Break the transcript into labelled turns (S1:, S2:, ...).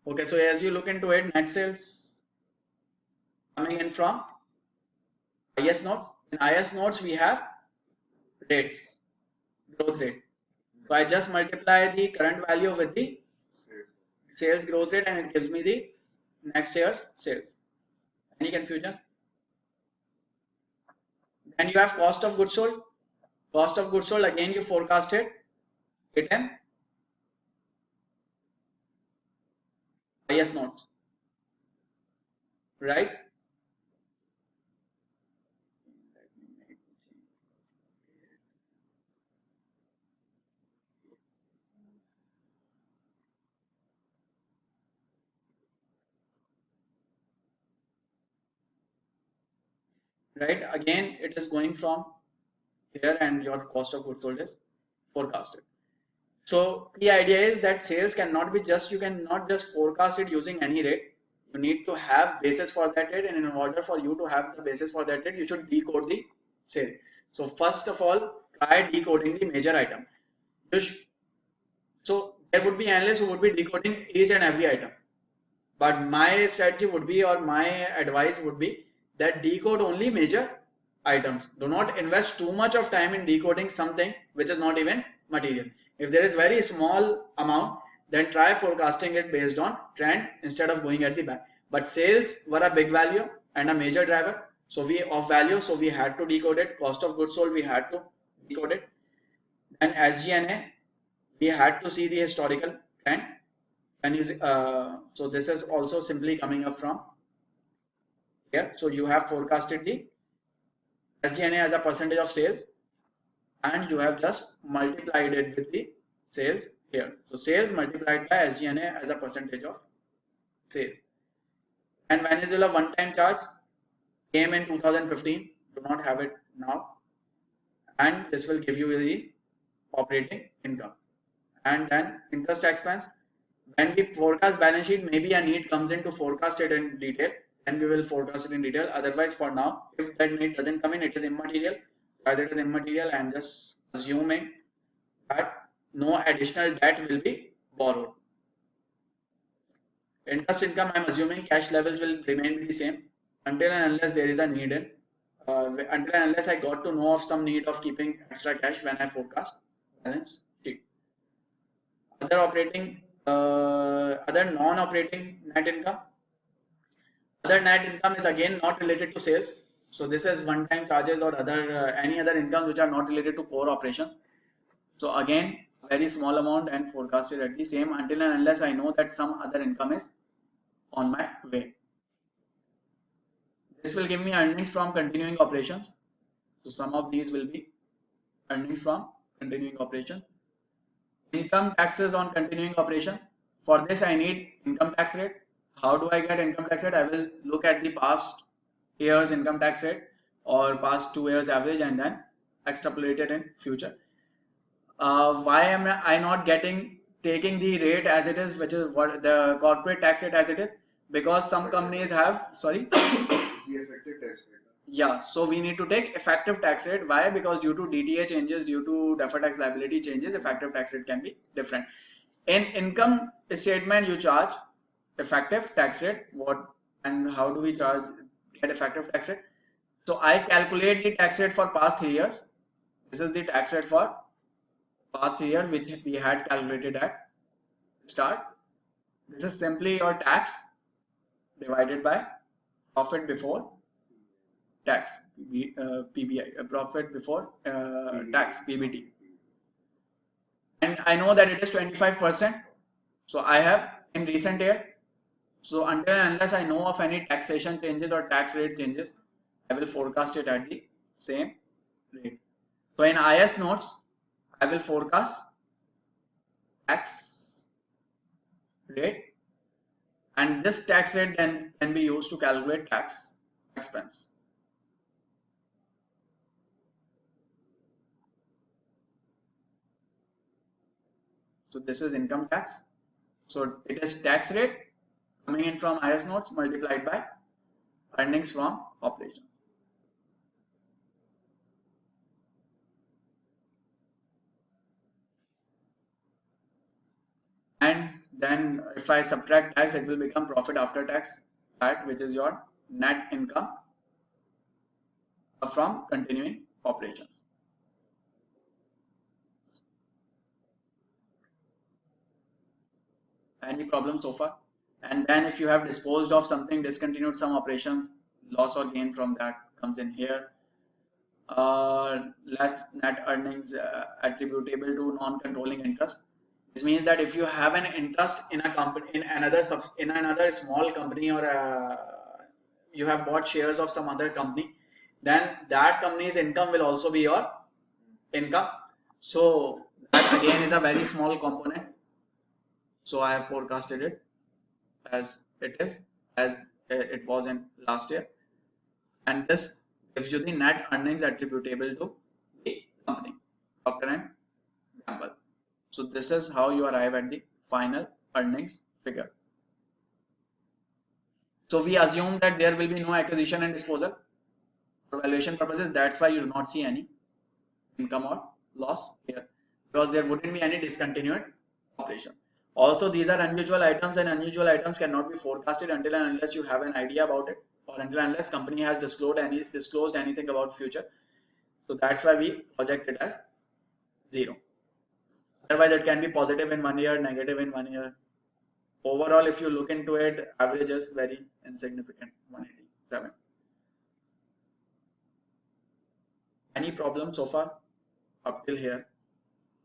S1: Okay, so as you look into it, net sales coming in from IS notes. In IS notes, we have rates, growth rate. So I just multiply the current value with the sales growth rate and it gives me the next year's sales. Any confusion? Then you have cost of goods sold. Cost of goods sold, again you forecasted it in IS notes, right? Right, again it is going from here and your cost of goods sold is forecasted. So the idea is that sales cannot be just, you cannot just forecast it using any rate. You need to have basis for that rate, and in order for you to have the basis for that rate, you should decode the sale. So first of all, try decoding the major item. So there would be analysts who would be decoding each and every item. But my strategy would be, or my advice would be, that decode only major items. Do not invest too much of time in decoding something which is not even material. If there is very small amount, then try forecasting it based on trend instead of going at the back. But sales were a big value and a major driver. So we had to decode it. Cost of goods sold, we had to decode it. And SG&A, we had to see the historical trend. And so this is also simply coming up from here. So you have forecasted the SG&A as a percentage of sales, and you have just multiplied it with the sales here. So sales multiplied by SG&A as a percentage of sales. And Venezuela one-time charge came in 2015. Do not have it now. And this will give you the operating income. And then interest expense. When we forecast balance sheet, maybe a need comes in to forecast it in detail, and we will forecast it in detail. Otherwise, for now, if that need doesn't come in, it is immaterial. As it is immaterial, I am just assuming that no additional debt will be borrowed. Interest income, I am assuming cash levels will remain the same until and unless there is a need in, until and unless I got to know of some need of keeping extra cash when I forecast balance sheet. Other operating, other non-operating net income. Other net income is again not related to sales. So this is one-time charges or other any other income which are not related to core operations. So again, very small amount and forecasted at the same until and unless I know that some other income is on my way. This will give me earnings from continuing operations. So some of these will be earnings from continuing operation. Income taxes on continuing operation. For this I need income tax rate. How do I get income tax rate? I will look at the past year's income tax rate or past 2 years average and then extrapolate it in future. Why am I not taking the rate as it is, which is what the corporate tax rate as it is? Because some companies have, sorry?
S2: The effective tax rate.
S1: Yeah, so we need to take effective tax rate. Why? Because due to DTA changes, due to deferred tax liability changes, effective tax rate can be different. In income statement, you charge effective tax rate. What and how do we get effective tax rate? So I calculate the tax rate for past 3 years. This is the tax rate for past year which we had calculated at start. This is simply your tax divided by profit before tax, PBI, profit before tax, PBT. And I know that it is 25%. So I have in recent year. So until and unless I know of any taxation changes or tax rate changes, I will forecast it at the same rate. So in IS notes, I will forecast tax rate, and this tax rate then can be used to calculate tax expense. So this is income tax. So it is tax rate coming in from IS notes multiplied by earnings from operations. And Then if I subtract tax, it will become profit after tax, PAT, which is your net income from continuing operations. Any problem so far? And then if you have disposed of something, discontinued some operations, loss or gain from that comes in here. Less net earnings attributable to non-controlling interest. This means that if you have an interest in a company, in another small company, or you have bought shares of some other company, then that company's income will also be your income. So that again is a very small component. So I have forecasted it as it is, as it was in last year, and this gives you the net earnings attributable to the company, Procter & Gamble. So this is how you arrive at the final earnings figure. So we assume that there will be no acquisition and disposal for valuation purposes. That's why you do not see any income or loss here, because there wouldn't be any discontinued operation. Also, these are unusual items, and unusual items cannot be forecasted until and unless you have an idea about it, or until and unless company has disclosed anything about future. So that's why we project it as 0. Otherwise, it can be positive in 1 year, negative in 1 year. Overall, if you look into it, average is very insignificant, 187. Any problem so far up till here?